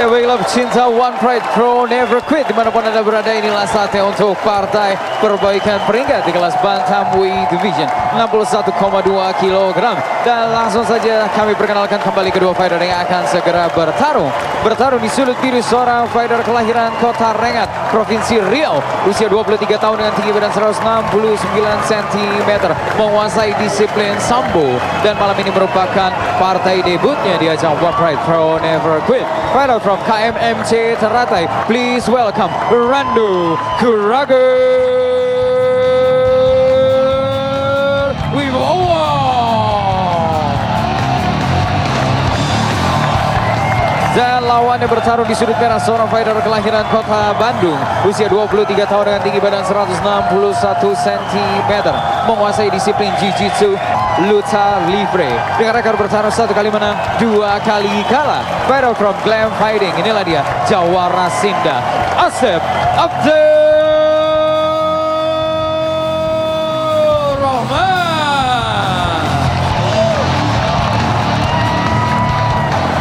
Ya baiklah pecinta One Pride Pro Never Quit dimanapun Anda berada, inilah saatnya untuk partai perbaikan peringkat di kelas Bantamweight Division 61,2 kg. Dan langsung saja kami perkenalkan kembali kedua fighter yang akan segera bertarung di sudut kiri, seorang fighter kelahiran Kota Rengat, Provinsi Riau, usia 23 tahun dengan tinggi badan 169 cm, menguasai disiplin sambo, dan malam ini merupakan partai debutnya di ajang One Pride Pro Never Quit. Fighter from KMMC Teratai, please welcome Randu Kurager Wibowo. Dan lawannya bertarung di sudut merah, seorang fighter kelahiran Kota Bandung, usia 23 tahun dengan tinggi badan 161 cm, menguasai disiplin Jiu-Jitsu Luta Livre, dengan rekor bertarung 1 kali menang, 2 kali kalah. Fighter from Glam Fighting, inilah dia Jawara Sinda, Asep Abdurrahman.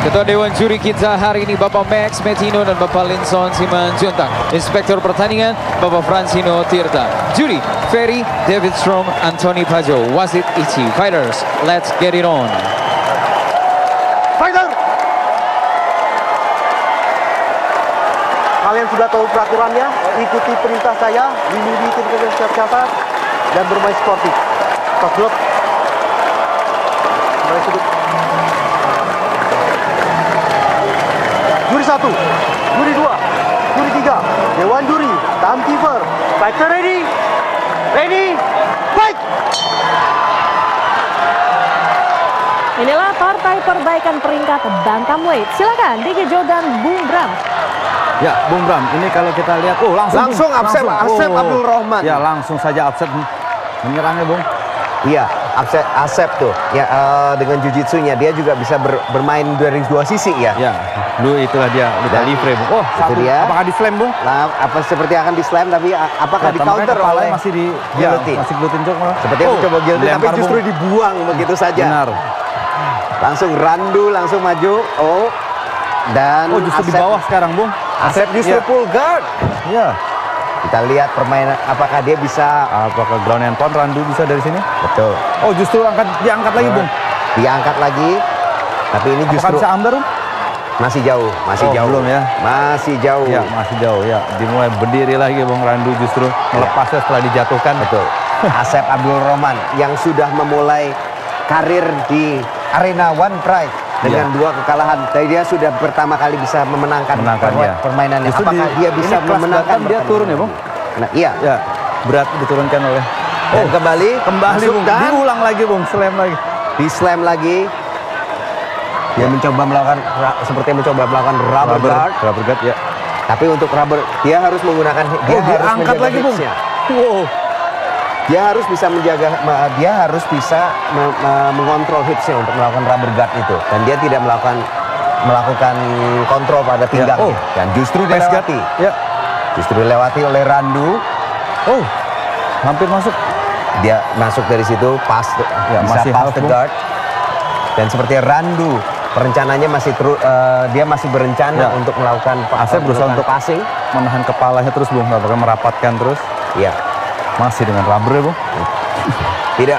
Ketua Dewan Juri kita hari ini Bapak Max Metino dan Bapak Linson Simanjuntak. Inspektur pertandingan Bapak Francino Tirta. Juri Ferry, David Strom, Anthony Pajo, Wasit Ichi. Fighters, let's get it on. Fighter! Kalian sudah tahu peraturannya, ikuti perintah saya, lindungi tim kesehatan dan bermain sportif. Stop drop. Kembali sudut. Juri 1, juri 2, juri 3, Dewan Juri, timekeeper, fighter ready, fight! Inilah partai perbaikan peringkat Bantamweight. Silakan Diki Jo dan Bung Bram. Ya, Bung Bram, ini kalau kita lihat, Langsung Asep Abdurrahman. Ya, langsung saja Asep menyerangnya, Bung. Iya, Asep tuh, ya dengan jujitsunya dia juga bisa bermain dari dua sisi ya. Ya, dulu itulah dia Luta Livre, Bung. Oh, itu dia. Apakah di slam, Bung? Nah, apa seperti akan di slam, tapi apakah di counter oleh masih di guillotine? masih guillotine jok malah. Sepertinya mencoba guillotine, tapi dilempar, justru Bung. dibuang begitu saja. Benar. Langsung Randu langsung maju. Dan justru di bawah sekarang, Bung. Asep justru pull guard. Ya. Kita lihat permainan, apakah dia bisa, Apakah ground and pound Randu bisa dari sini? betul, Justru diangkat lagi, Bung. diangkat lagi. Tapi ini Apakah justru bisa ambar, Bung? masih jauh, Belum ya. masih jauh. Ya, masih jauh ya. Dimulai berdiri lagi, Bung. Randu justru melepasnya setelah dijatuhkan. Betul. Asep Abdurrahman yang sudah memulai karir di arena One Pride dengan 2 kekalahan. Tadi dia sudah pertama kali bisa memenangkan ya. permainannya. Justru Apakah dia bisa ini kelas memenangkan? Batam dia turun ya, Bung? Nah, iya. Ya, berat diturunkan oleh. Dan kembali masuk Bung. dan Diulang lagi, Bung. Slam lagi. di slam lagi. Dia mencoba melakukan rubber guard. Rubber guard ya. Tapi untuk rubber dia harus menggunakan dia harus angkat menjaga lagi, Bung. hipsnya. Wow. Dia harus bisa mengontrol hipsnya untuk melakukan rubber guard itu, dan dia tidak melakukan kontrol pada pinggangnya. Dan justru dilewati. Ya. Justru dilewati oleh Randu. Hampir masuk. Dia masuk dari situ, pas Ya, bisa masih pass half, the Bung. guard. Dan seperti Randu, perencananya dia masih berencana untuk melakukan Asep berusaha untuk passing. menahan kepalanya terus, Bung. Apakah merapatkan terus? Iya. Masih dengan rubber ya, Bung. Dia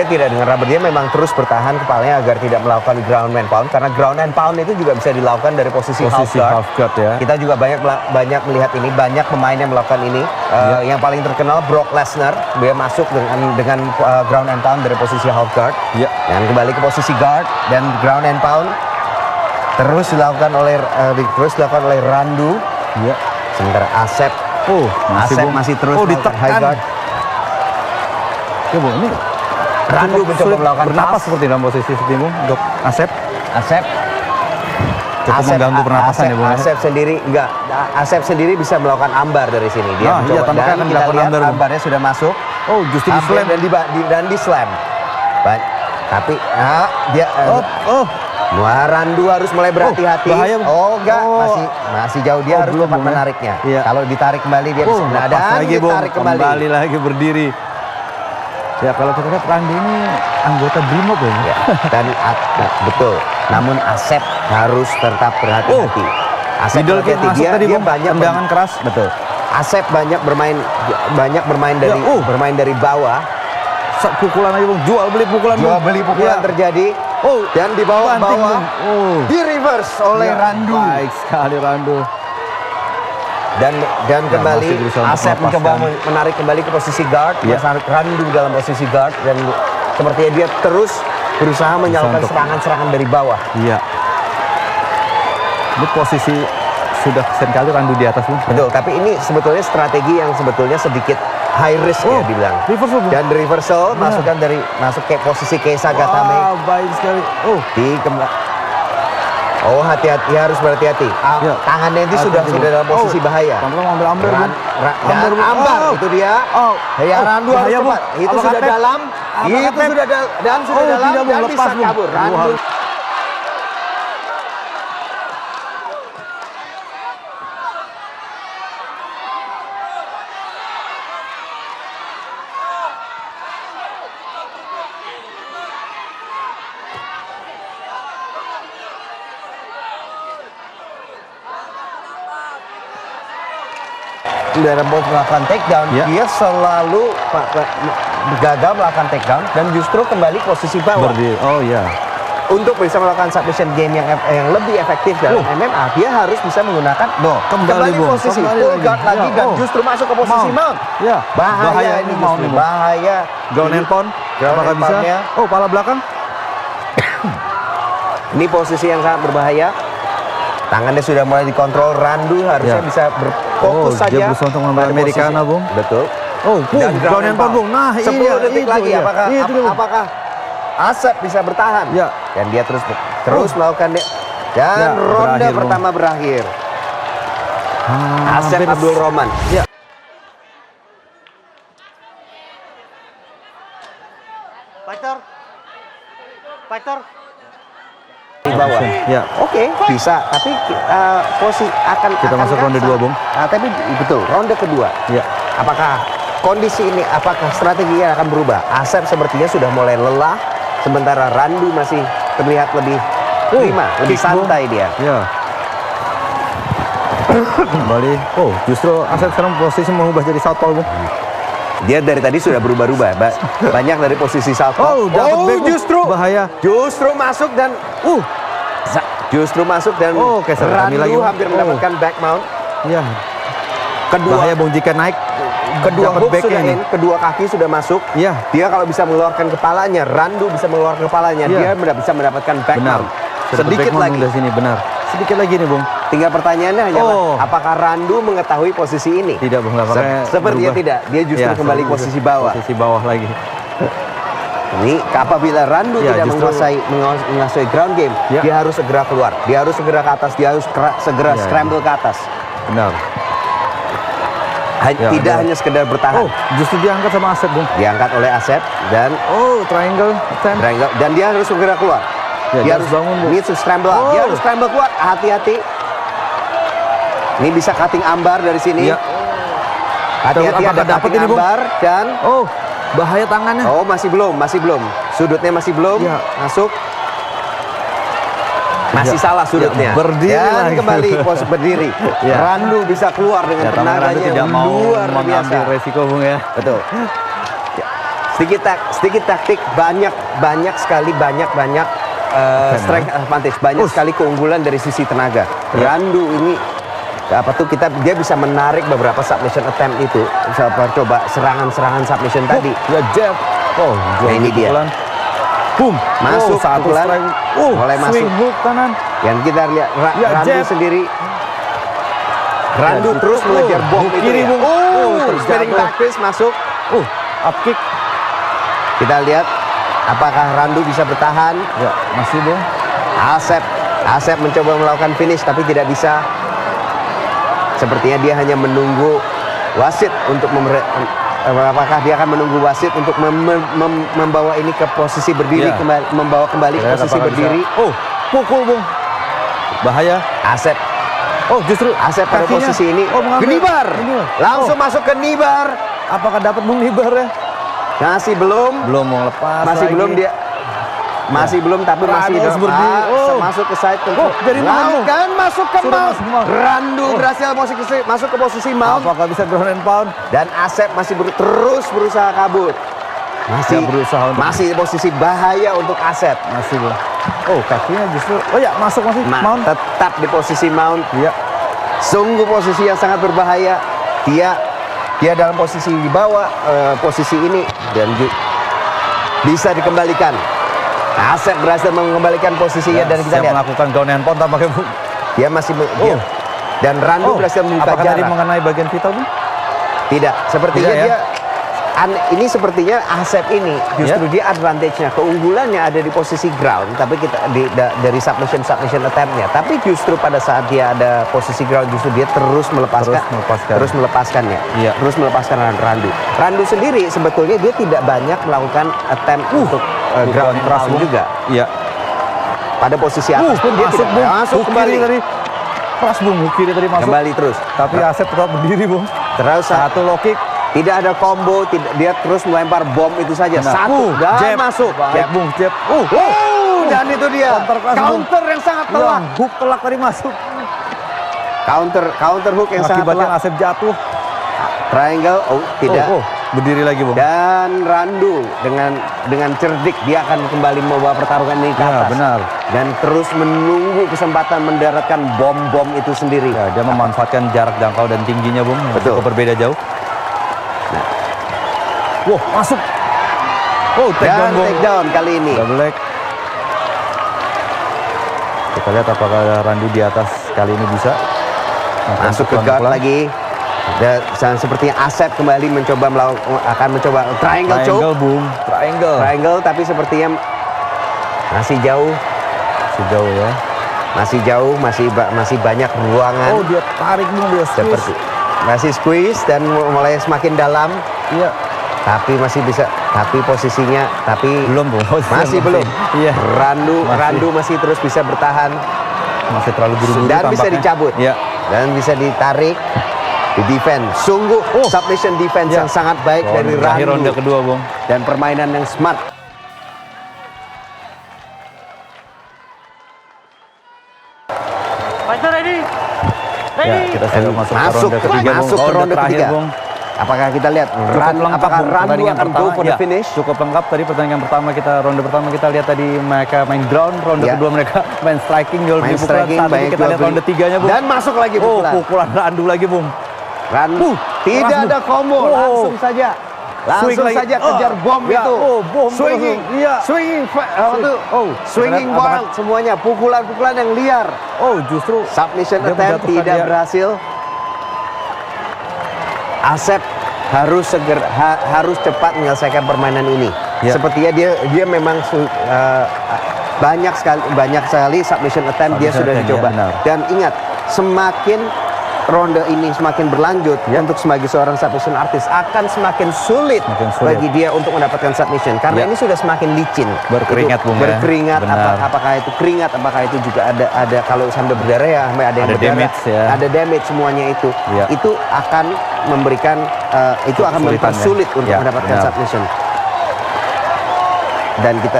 tidak dengan rubber, dia memang terus bertahan kepalanya agar tidak melakukan ground and pound, karena ground and pound itu juga bisa dilakukan dari posisi half guard ya. Kita juga banyak melihat ini, banyak pemain yang melakukan ini. Yang paling terkenal Brock Lesnar, dia masuk dengan ground and pound dari posisi half guard. Ya. Dan kembali ke posisi guard dan ground and pound terus dilakukan oleh Randu. Ya. Sementara Asep masih terus melakukan high ditekan. guard. Ya, Bung, ini Randu mencoba sulit melakukan bernapas pass. seperti dalam posisi seperti ini, Bung, untuk Asep. Cukup Asep mengganggu pernapasan ya, Bung. Asep sendiri bisa melakukan ambar dari sini. Dia mencoba, tampaknya dan akan kita dilakukan lihat ambar, Bung. ambarnya sudah masuk. Justru di Ambar slam. dan di slam. Tapi dia Randu harus mulai berhati-hati. Bahaya, Bung. Enggak, masih jauh, dia harus belum, cepat Bung, ya. menariknya. Iya. Kalau ditarik kembali dia bisa lepas lagi, Bung. ditarik kembali. Kembali lagi berdiri. Ya, kalau kita lihat Randu ini anggota Brimob ya. Dan betul. Namun Asep harus tetap berhati-hati. Asep Middle kick hati-hati. masuk tadi, Dia Bung. banyak Tendangan keras. Betul. Asep banyak bermain dari Ya, bermain dari bawah. Pukulan aja, Bung. Jual beli pukulan, Jual Bung. beli pukulan Ya. terjadi. Oh, Dan di banting, bawah Bung. Oh. di reverse oleh Ya, Randu. Baik sekali Randu. Dan kembali masih berusaha untuk Asep mencoba melepaskan. menarik kembali ke posisi guard. Ya. Randu dalam posisi guard dan sepertinya dia terus berusaha menyalurkan untuk- serangan-serangan dari bawah. Iya. Ini posisi sudah seringkali Randu di atas, Bung. Betul, tapi ini sebetulnya strategi yang sebetulnya sedikit high risk ya dibilang. Reversal, Bung. Dan reversal masuk ke posisi Keisa Gatame. Wah, baik sekali. Oh, Oh, hati-hati, harus berhati-hati. Ya. Tangannya itu sudah Hati-hati, Bung. dalam posisi Oh, bahaya. Kontrol ambil Amber, Bung. Dan Amber, Bung. Ambar Oh. itu dia. Oh. Ya, Oh, Randu harus bahaya, Bung. cepat. Itu Apakah sudah tap? dalam. Apakah Itu tap? sudah dalam Oh, tidak, Bung. dan Lepas, bisa Bung. kabur. Randu. Wah. Dalam melakukan takedown, Ya. dia selalu gagal melakukan takedown dan justru kembali posisi bawah. Oh, iya. Untuk bisa melakukan submission game yang lebih efektif dalam MMA, dia harus bisa menggunakan Kembali, Bung. posisi Kembali full lagi. guard lagi Ya, dan oh. justru masuk ke posisi mount. Ya. Bahaya ini mount justru. nih, Bung. Bahaya. Ground and pound. Ground Apakah and bisa? pound-nya. Oh, pala belakang. Ini posisi yang sangat berbahaya. Tangannya sudah mulai dikontrol. Randu harusnya Ya. bisa berfokus Oh, saja. dia berusaha untuk mengambil pada Americana, posisi. Bung. Betul. Oh, Dan ground and pound, Bung. Nah, 10 detik itu lagi. dia. Apakah Itu dia, Bung. apakah Asep bisa bertahan? Ya. Dan dia terus melakukan dan Ya, ronde berakhir, Bung. pertama berakhir. Asep Hampir- Abdul Rahman. Ya. Fighter. Di bawah. Ya. Oke, bisa. Tapi posisi akan Kita masuk ronde 2, Bung. Tapi betul, ronde kedua. Ya. Apakah kondisi ini, apakah strateginya akan berubah? Asep sepertinya sudah mulai lelah, sementara Randu masih terlihat lebih prima, lebih kick, Bung. santai dia. Ya. Kembali. Oh, justru Asep sekarang posisi mengubah jadi southpaw, Bung. Dia dari tadi sudah berubah-ubah, banyak dari posisi southpaw. Oh, dapat back, Bung. justru Bahaya. justru masuk dan Oh, oke, sorry, kami Randu lagi, Bung. hampir Oh. mendapatkan back mount. Ya. Kedua Bahaya, Bung, jika naik. kedua dapat hook backnya sudah ini. in, kedua kaki sudah masuk. Iya. Dia kalau bisa mengeluarkan kepalanya, Randu bisa mengeluarkan kepalanya, Iya. dia bisa mendapatkan back Benar. mount. Sudah Sedikit back mount, lagi. Bung, dari sini, benar. Sedikit lagi nih, Bung. Tinggal pertanyaannya hanyalah Oh. apakah Randu mengetahui posisi ini? Tidak, Bung. Makanya Sepertinya berubah. tidak. Dia justru Ya, kembali seperti posisi bawah. Posisi bawah lagi. Ini apabila Randu Ya, tidak justru- menguasai ground game, Ya. dia harus segera keluar. Dia harus segera ke atas. Dia harus segera Ya, scramble ke atas. Benar. Ya, Tidak ada. hanya sekedar bertahan. Oh, justru diangkat sama Asep, Bung. Diangkat oleh Asep dan Oh, triangle attempt. dan dia harus segera keluar. Ya, dia harus bangun, Bung. needs to scramble up. Dia Oh. harus scramble keluar. Hati-hati. Ini bisa cutting ambar dari sini. Ya. Hati-hati Apakah ada dapat cutting ini, Bung? ambar dan Oh, bahaya tangannya. oh masih belum. Sudutnya masih belum Ya. masuk. Masih Ya. salah sudutnya. Ya, berdiri dan lagi. kembali pos berdiri. Ya. Randu bisa keluar dengan Ya, tapi Randu tenaganya tidak yang mau luar mengambil biasa. resiko, Bung, ya. Betul. Ya. Sedikit taktik, banyak sekali strength advantage, banyak sekali keunggulan dari sisi tenaga. Ya. Randu ini dia bisa menarik beberapa submission attempt itu. Coba serangan submission tadi. Ya, jab. Oh, Nah, ini dia. pukulan. Boom. Masuk satu pukulan. strike. Mulai masuk. Swing hook kanan. Yang kita lihat Ya, Randu jab. sendiri. Randu Ya, terus gitu. mengejar bom Hook itu kiri, ya. Bung. Terjatuh. Spinning back fist masuk. Up kick. Kita lihat apakah Randu bisa bertahan. Ya, masih, Bung. Asep mencoba melakukan finish tapi tidak bisa. Sepertinya dia hanya menunggu wasit untuk apakah dia akan menunggu wasit untuk membawa ini ke posisi berdiri, Ya. membawa kembali ke Lihat posisi apakah berdiri. bisa. Oh, pukul, Bung. Bahaya. Asep Oh, justru asep pada kakinya. posisi ini. Oh, mengambil. Nibar. Nibar. Langsung masuk ke Nibar. Apakah dapat, Bung, Nibar ya? Masih belum. Belum mau lepas. Masih lagi. belum dia. Masih belum, tapi masih Randu berdiri. masuk ke side control. jadi mount. Dan masuk ke Sudah mount. masuk mount. Randu berhasil masuk ke posisi mount. Apakah bisa ground and pound? Dan Asep masih terus berusaha kabur. Masih Dia berusaha untuk- masih di posisi bahaya untuk Asep. Masih belum. Oh, kakinya justru. Oh ya, masuk masih. Mount. Tetap di posisi mount. Iya. Sungguh posisi yang sangat berbahaya. Dia dalam posisi di bawah posisi ini dan bisa dikembalikan. Asep berhasil mengembalikan posisinya dan kita Saya lihat melakukan ground and pound tampaknya, Bung. dia masih dan Randu berhasil membuka apakah tadi jarak. mengenai bagian vital, Bung? Tidak, sepertinya Tidak, ya? dia ini sepertinya Asep ini justru dia advantage-nya, keunggulannya ada di posisi ground, tapi dari submission attempt-nya. Tapi justru pada saat dia ada posisi ground justru dia terus melepaskannya. Iya. Terus melepaskan Randu. Randu sendiri sebetulnya dia tidak banyak melakukan attempt untuk ground and pound juga. Iya. Pada posisi atas pun dia masuk, tidak Bung. masuk Hook kembali. kiri tadi. Keras, Bung. Hook kiri tadi masuk. Kembali terus. Tapi Asep tetap berdiri, Bung. Terus Satu low kick. tidak ada combo, dia terus melempar bom itu saja. Benar. Satu dan Jab. masuk. Baik, Bung. Jab. Dan itu dia Counter keras, counter yang sangat telak. Hook telak tadi masuk. Counter hook yang sangat Akibatnya telak. Asep jatuh. Triangle, tidak. Berdiri lagi, Bung. Dan Randu dengan cerdik dia akan kembali membawa pertarungan ini ke Ya, atas. benar. Dan terus menunggu kesempatan mendaratkan bom-bom itu sendiri. Ya, dia memanfaatkan jarak jangkau dan tingginya, Bung. Betul. Cukup berbeda jauh. Wah, masuk. Oh, Dan takedown, Bung. take down kali ini. Double leg. Kita lihat apakah Randu di atas kali ini bisa. Masuk ke guard lagi. Dan sepertinya Asep kembali akan mencoba triangle choke. Triangle, Bung. Triangle, tapi sepertinya masih jauh. Sejauh ya. Masih banyak ruangan. Oh, dia tarik, Bung. Dia Seperti masih squeeze dan mulai semakin dalam. Iya. Tapi masih bisa. Tapi posisinya, Belum, Bung. masih belum. Iya. Randu masih terus bisa bertahan Masih terlalu buru-buru dan bisa tampaknya. dicabut. Iya. Dan bisa ditarik. Di defense. Sungguh submission defense yang sangat baik dari Terakhir Randu. ronde kedua, Bung. Dan permainan yang smart. Fighter ready. Ya, kita sudah masuk ke ronde ketiga, Bung. Masuk ke ronde terakhir, ketiga. Bung. Apakah kita lihat apakah Bung, Randu pertandingan akan go for the ya, finish? cukup lengkap. Tadi pertandingan pertama ronde pertama kita lihat tadi mereka main ground, ronde Ya. kedua mereka main striking, jual beli Main pukulan. striking, Saat ini banyak kita jual lihat beli. ronde tiganya, Bung. Dan masuk lagi pukulan. Pukulan Randu lagi, Bung. Randu tidak keras, ada combo, Bung. langsung Swing lagi. saja kejar bom Ya, itu. bom Swinging, terus. Iya. swinging Apakah- wild semuanya, pukulan-pukulan yang liar. Oh, justru Submission dia attempt menjatuhkan tidak dia. berhasil. Asep harus cepat menyelesaikan permainan ini. Ya. Sepertinya dia memang banyak sekali submission attempt dia Submission sudah attempt, dicoba. ya, benar. Dan ingat, semakin ronde ini semakin berlanjut untuk sebagai seorang submission artist akan semakin sulit bagi dia untuk mendapatkan submission karena Ya. ini sudah semakin licin. Berkeringat, Itu Bung, ya. berkeringat, Benar. apakah itu keringat, apakah itu juga ada kalau sampai berdarah ya, sampai ada yang Ada berdarah, damage, ya. ada damage semuanya itu. Ya. Itu akan memberikan itu akan Kesulitan, mempersulit ya. untuk Ya, mendapatkan benar. submission. Dan kita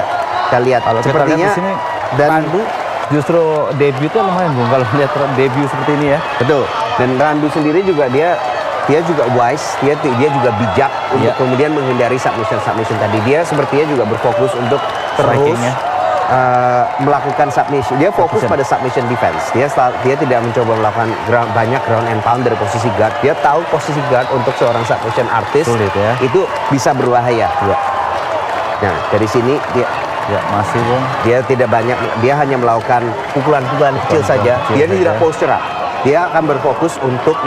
lihat Kalau kita sepertinya lihat di sini dan Randu justru debutnya lumayan, Bung. Kalau lihat debut seperti ini ya. betul. Dan Randu sendiri juga dia juga wise, dia juga bijak untuk Iya. kemudian menghindari submission tadi. Dia sepertinya juga berfokus untuk terus Strikingnya. melakukan submission. Dia fokus Submission. pada submission defense. Dia tidak mencoba melakukan banyak ground and pound dari posisi guard. Dia tahu posisi guard untuk seorang submission artist Sulit, ya. itu bisa berbahaya. Iya. Nah, dari sini Ya, masih, Bung. dia tidak banyak, dia hanya melakukan pukulan-pukulan kecil saja. kecil Dia saja. tidak posture up. Dia akan berfokus untuk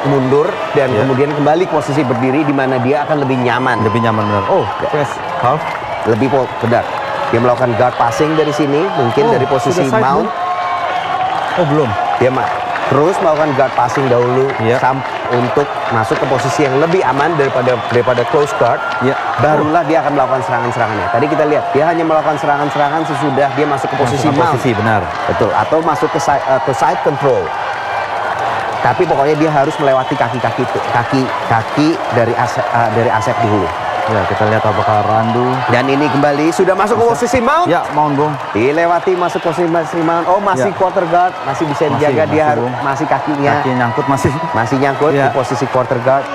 mundur dan Ya. kemudian kembali ke posisi berdiri di mana dia akan lebih nyaman. Lebih nyaman benar. Oh, press half. Benar. Dia melakukan guard passing dari sini, mungkin dari posisi sudah side, mount. Bung. Oh, belum. Dia terus melakukan guard passing dahulu Iya. untuk masuk ke posisi yang lebih aman daripada close guard. Iya. Barulah dia akan melakukan serangan-serangannya. Tadi kita lihat dia hanya melakukan serangan-serangan sesudah dia masuk ke posisi Masuk ke mount. posisi, benar. Betul, atau masuk ke side control. Tapi pokoknya dia harus melewati kaki dari Asep dulu. Ya, kita lihat apakah Randu. Dan ini kembali sudah masuk ke posisi Mount. Ya, Mount Bung. Dilewati masuk posisi Mount. Oh, masih Ya. quarter guard, masih bisa dijaga dia harus Bung. masih kakinya. Kaki nyangkut masih. Masih nyangkut Ya. di posisi quarter guard.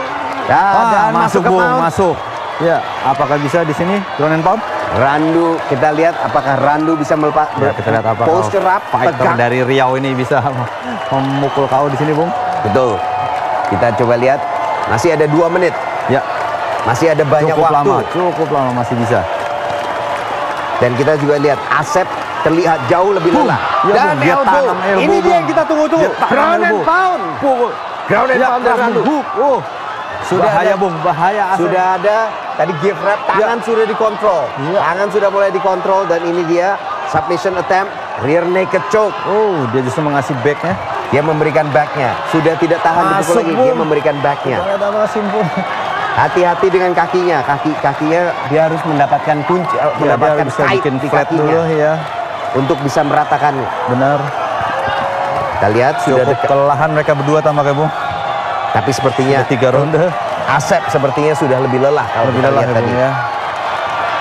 Ya, dan masuk ke Bung, Mount. masuk. Ya, apakah bisa di sini ground and pound? Randu, kita lihat apakah Randu bisa melepas Ya, kita lihat apakah posture up, fighter tegak. dari Riau ini bisa memukul KO di sini, Bung. Betul. Kita coba lihat. Masih ada 2 menit. Ya, Masih ada banyak cukup waktu. cukup lama masih bisa. Dan kita juga lihat Asep terlihat jauh lebih lelah. Ya, Dan Bung, dia elbow. tanam elbow, Ini dia Bung. yang kita tunggu-tunggu. Dia tanam Ground and elbow. pound. Ground and Ya, pound dari Randu. hook. Oh, Sudah bahaya, ada- Bung, bahaya. Asep. Sudah ada tadi give wrap, tangan sudah dikontrol. Ya. Tangan sudah mulai dikontrol dan ini dia submission attempt, rear naked choke. Oh, dia justru mengasih backnya. Dia memberikan backnya. Sudah tidak tahan dipukul Masuk, lagi, Bung. dia memberikan backnya. Kita lihat apakah simpul. Hati-hati dengan kakinya. Kakinya dia harus mendapatkan kunci, Ya, dia mendapatkan bisa kait bikin di flat kakinya dulu ya. untuk bisa meratakannya. Benar. Kita lihat sudah Cukup dekat. kelelahan mereka berdua tampaknya, Bung. Tapi sepertinya Sudah 3 ronde. Asep sepertinya sudah lebih lelah kalau Lebih kita lelah lihat ya, tadi. Bung ya.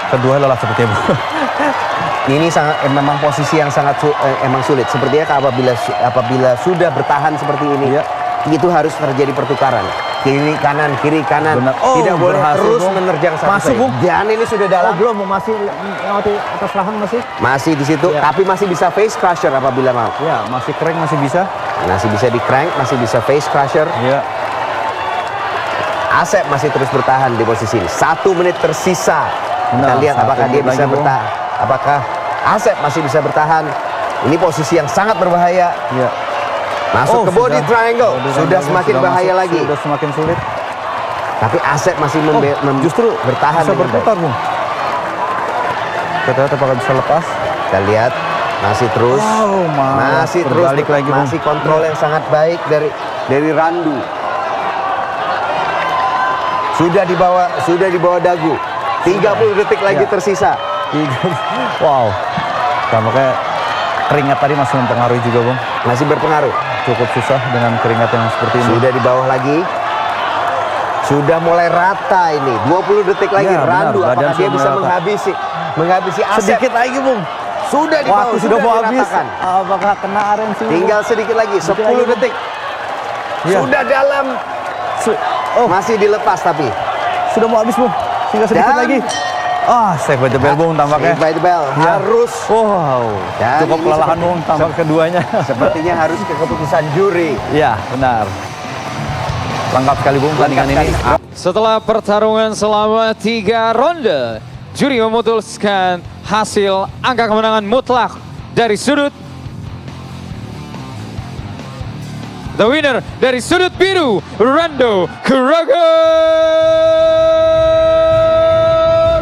Kedua lelah sepertinya, Bung. Ini sangat memang posisi yang sangat emang sulit. Sepertinya apabila sudah bertahan seperti ini, Iya. itu harus terjadi pertukaran. Kiri kanan, kiri kanan. Benar. Oh, Tidak boleh berhasil, terus Bung. menerjang satu Masuk, saja. Bung. Dan ini sudah dalam. belum, masih melewati atas rahang masih. Masih di situ, Iya. tapi masih bisa face crusher apabila mau. Ya, masih kering, masih bisa. Masih bisa di crank, masih bisa face crusher. Ya. Asep masih terus bertahan di posisi ini. 1 menit tersisa. Kita Nah, lihat 1 apakah dia menit bisa lagi, Bung. bertahan. Apakah Asep masih bisa bertahan. Ini posisi yang sangat berbahaya. Ya. Masuk ke body sudah. triangle. Body Sudah triangle, semakin sudah bahaya masuk, lagi. Sudah semakin sulit. Tapi Asep masih Justru bertahan bisa dengan berputar, Bung. Kita lihat apakah bisa lepas. baik. Kita lihat masih terus. Wow, malah masih terus berbalik lagi, Bung. masih kontrol yang sangat baik dari Randu. Sudah di bawah dagu. 30 detik lagi Ya. tersisa. Wow. Tampaknya keringat tadi masih mempengaruhi juga, Bung. Masih berpengaruh. Cukup susah dengan keringat yang seperti ini. Sudah di bawah lagi. Sudah mulai rata ini. 20 detik lagi Ya, benar. Randu. Badan Apakah dia sudah bisa mulai rata. menghabisi Asep? Sedikit lagi, Bung. Sudah di bawah. Waktu sudah mau habis. diratakan. Apakah kena RNC? Tinggal sedikit lagi. 10 lagi, Bung. detik. Ya. Sudah dalam. Oh, Masih dilepas tapi. sudah mau habis, Bung. Tinggal sedikit Dan- lagi. Save by the bell, Bung, tampaknya. Save by the bell. Ya. Harus. Wow. Dan Cukup ini kelelahan, seperti- Bung, tampak keduanya. Sepertinya harus ke keputusan juri. Ya, benar. Lengkap sekali, Bung, pertandingan ini. Setelah pertarungan selama 3 ronde, juri memutuskan hasil angka kemenangan mutlak dari sudut. The winner dari sudut biru, Rando Kuragan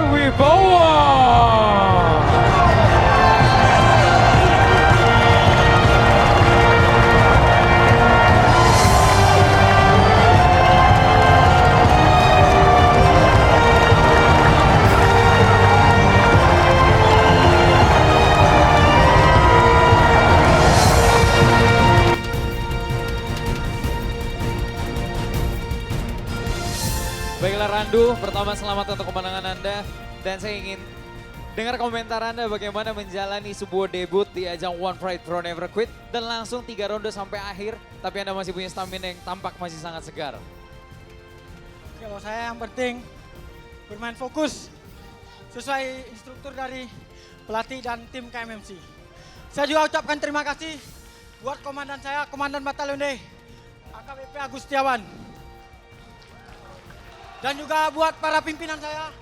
Wibawa. Baiklah Randu, pertama selamat untuk kemenangan Anda. Dan saya ingin dengar komentar Anda bagaimana menjalani sebuah debut di ajang One Pride Pro Never Quit. Dan langsung 3 ronde sampai akhir, tapi Anda masih punya stamina yang tampak masih sangat segar. Kalau saya yang penting bermain fokus sesuai instruktur dari pelatih dan tim KMMC. Saya juga ucapkan terima kasih buat komandan saya, Komandan Batalion D, AKBP Agus Setiawan. Dan juga buat para pimpinan saya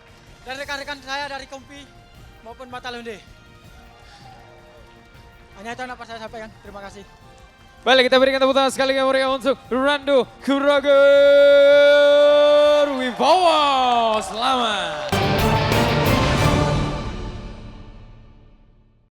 dan rekan-rekan saya dari Kompi maupun Batalion D. Hanya itu yang dapat saya sampaikan. Terima kasih. Baik, kita berikan tepuk tangan sekali yang meriah untuk Rando Kuragan